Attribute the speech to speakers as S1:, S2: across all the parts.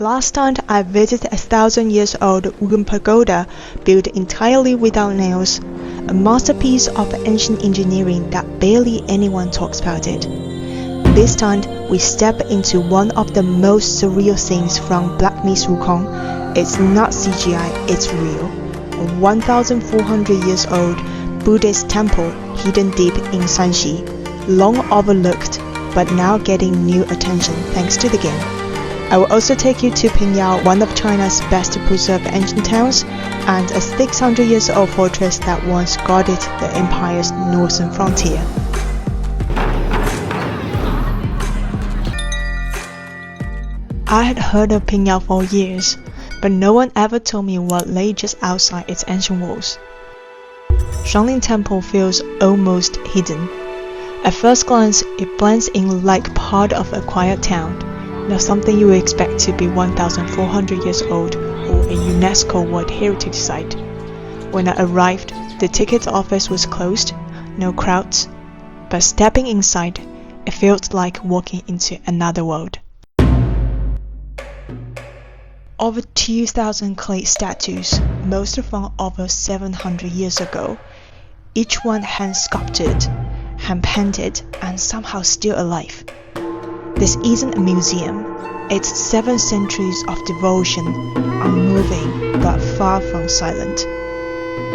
S1: Last time I visited a 1,000-year-old wooden pagoda built entirely without nails, a masterpiece of ancient engineering that barely anyone talks about it. This time we step into one of the most surreal things from Black Myth Wukong. It's not CGI, it's real. A 1,400 years old Buddhist temple hidden deep in Shanxi, long overlooked but now getting new attention thanks to the game. I will also take you to Pingyao, one of China's best preserved ancient towns, and a 600-year-old fortress that once guarded the empire's northern frontier. I had heard of Pingyao for years, but no one ever told me what lay just outside its ancient walls. Shuanglin Temple feels almost hidden. At first glance, it blends in like part of a quiet town, not something you would expect to be 1,400 years old or a UNESCO World Heritage Site. When I arrived, the ticket office was closed, no crowds, but stepping inside, it felt like walking into another world. Over 2,000 clay statues, most from over 700 years ago, each one hand-sculpted, hand-painted, and somehow still alive. This isn't a museum, it's 7 centuries of devotion, unmoving but far from silent.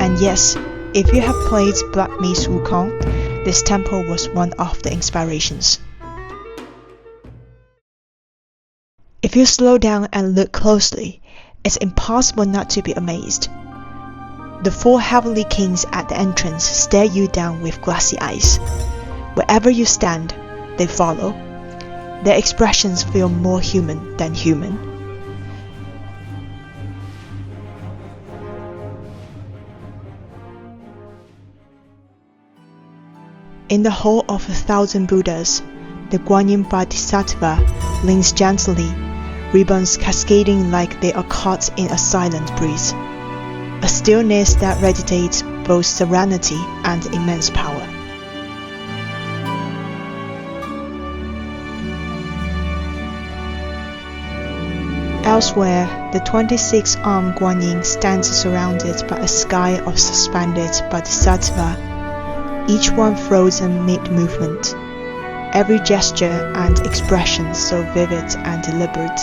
S1: And yes, if you have played Black Myth Wukong, this temple was one of the inspirations. If you slow down and look closely, it's impossible not to be amazed. The 4 heavenly kings at the entrance stare you down with glassy eyes. Wherever you stand, they follow. Their expressions feel more human than human. In the hall of 1,000 Buddhas, the Guanyin Bodhisattva leans gently, ribbons cascading like they are caught in a silent breeze. A stillness that radiates both serenity and immense power. Elsewhere, the 26-armed Guanyin stands surrounded by a sky of suspended Bodhisattva, each one frozen mid-movement, every gesture and expression so vivid and deliberate.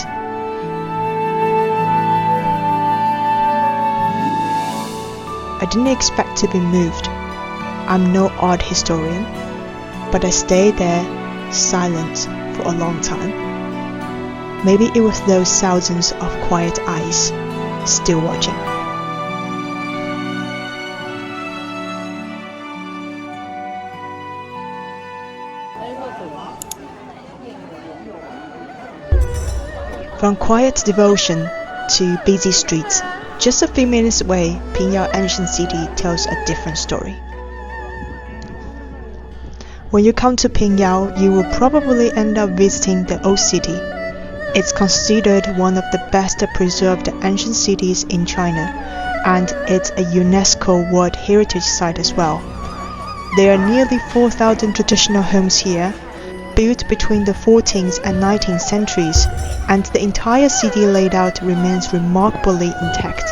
S1: I didn't expect to be moved. I'm no art historian, but I stayed there, silent, for a long time. Maybe it was those thousands of quiet eyes, still watching. From quiet devotion to busy streets, just a few minutes away, Pingyao Ancient City tells a different story. When you come to Pingyao, you will probably end up visiting the old city. It's considered one of the best preserved ancient cities in China, and it's a UNESCO World Heritage Site as well. There are nearly 4,000 traditional homes here, built between the 14th and 19th centuries, and the entire city layout remains remarkably intact.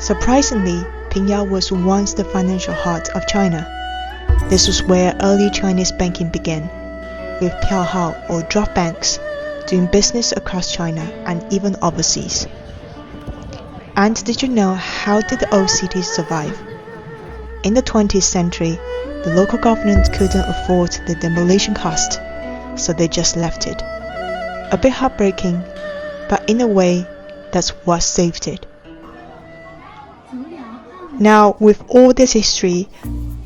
S1: Surprisingly, Pingyao was once the financial heart of China. This was where early Chinese banking began, with piaohao or drop banks, doing business across China and even overseas. And did you know how did the old city survive? In the 20th century, the local government couldn't afford the demolition cost, so they just left it. A bit heartbreaking, but in a way, that's what saved it. Now, with all this history,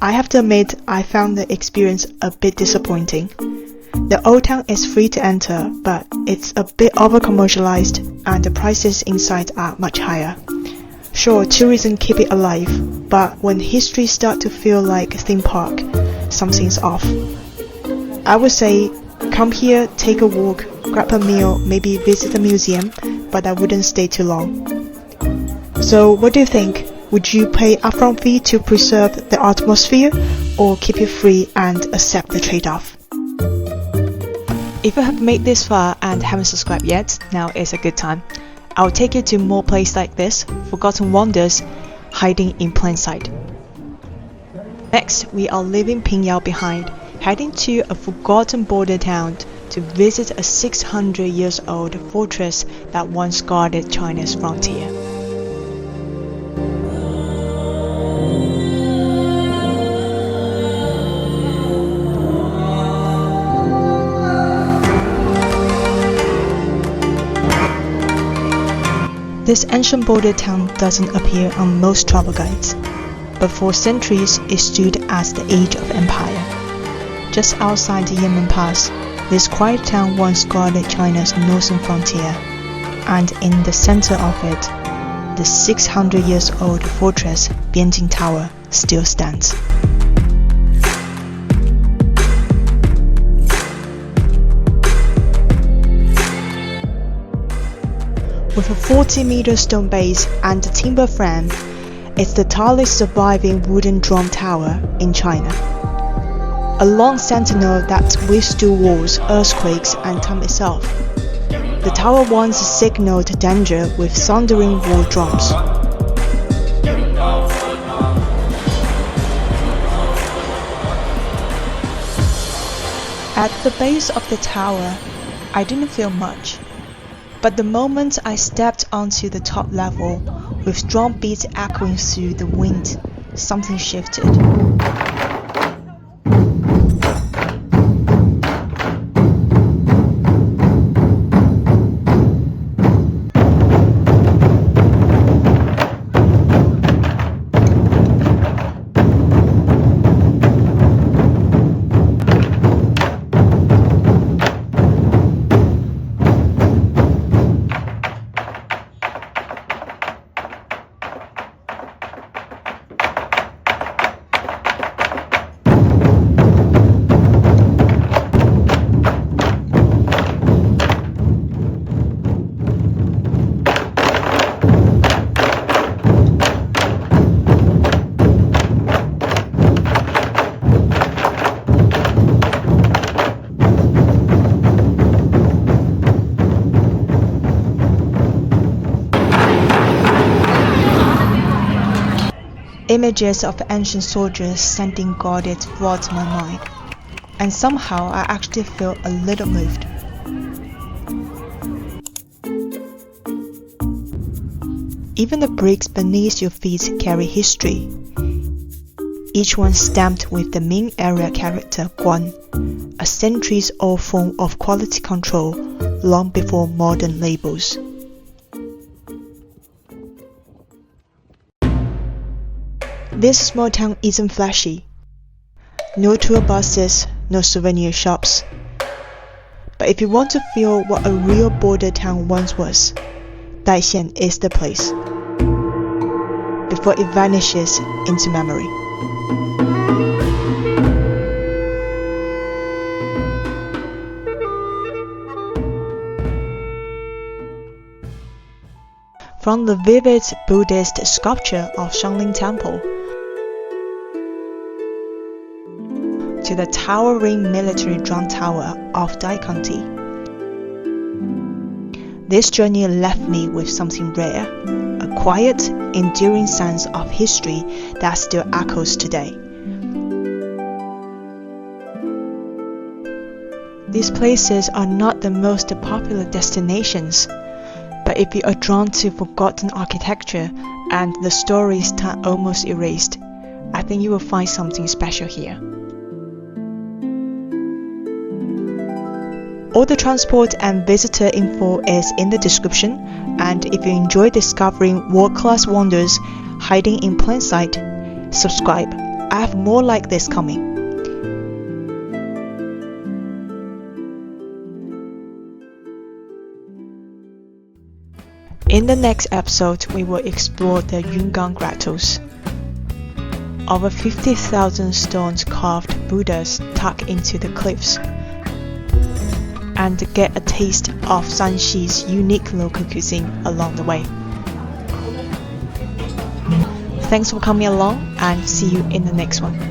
S1: I have to admit I found the experience a bit disappointing. The old town is free to enter, but it's a bit over-commercialized and the prices inside are much higher. Sure, tourism keep it alive, but when history starts to feel like a theme park, something's off. I would say, come here, take a walk, grab a meal, maybe visit a museum, but I wouldn't stay too long. So, what do you think? Would you pay upfront fee to preserve the atmosphere, or keep it free and accept the trade-off. If you have made this far and haven't subscribed yet, now is a good time. I'll take you to more places like this, forgotten wonders hiding in plain sight. Next, we are leaving Pingyao behind, heading to a forgotten border town to visit a 600 years old fortress that once guarded China's frontier. This ancient border town doesn't appear on most travel guides, but for centuries it stood as the age of empire. Just outside the Yemen Pass, this quiet town once guarded China's northern frontier, and in the center of it, the 600 years old fortress Bianjing Tower still stands. With a 40-meter stone base and a timber frame, it's the tallest surviving wooden drum tower in China. A long sentinel that withstood wars, earthquakes, and time itself. The tower once signaled danger with thundering war drums. At the base of the tower, I didn't feel much. But the moment I stepped onto the top level, with drum beats echoing through the wind, something shifted. Images of ancient soldiers standing guarded flooded my mind, and somehow I actually feel a little moved. Even the bricks beneath your feet carry history, each one stamped with the Ming era character Guan, a centuries-old form of quality control long before modern labels. This small town isn't flashy. No tour buses, no souvenir shops. But if you want to feel what a real border town once was, Daixian is the place, before it vanishes into memory. From the vivid Buddhist sculpture of Shuanglin Temple to the towering military drum tower of Dai County, this journey left me with something rare, a quiet, enduring sense of history that still echoes today. These places are not the most popular destinations, but if you are drawn to forgotten architecture and the stories turn almost erased, I think you will find something special here. All the transport and visitor info is in the description, and if you enjoy discovering world-class wonders hiding in plain sight, subscribe. I have more like this coming. In the next episode, we will explore the Wukong grottos. Over 50,000 stones carved Buddhas tucked into the cliffs, and get a taste of Shanxi's unique local cuisine along the way. Thanks for coming along, and see you in the next one.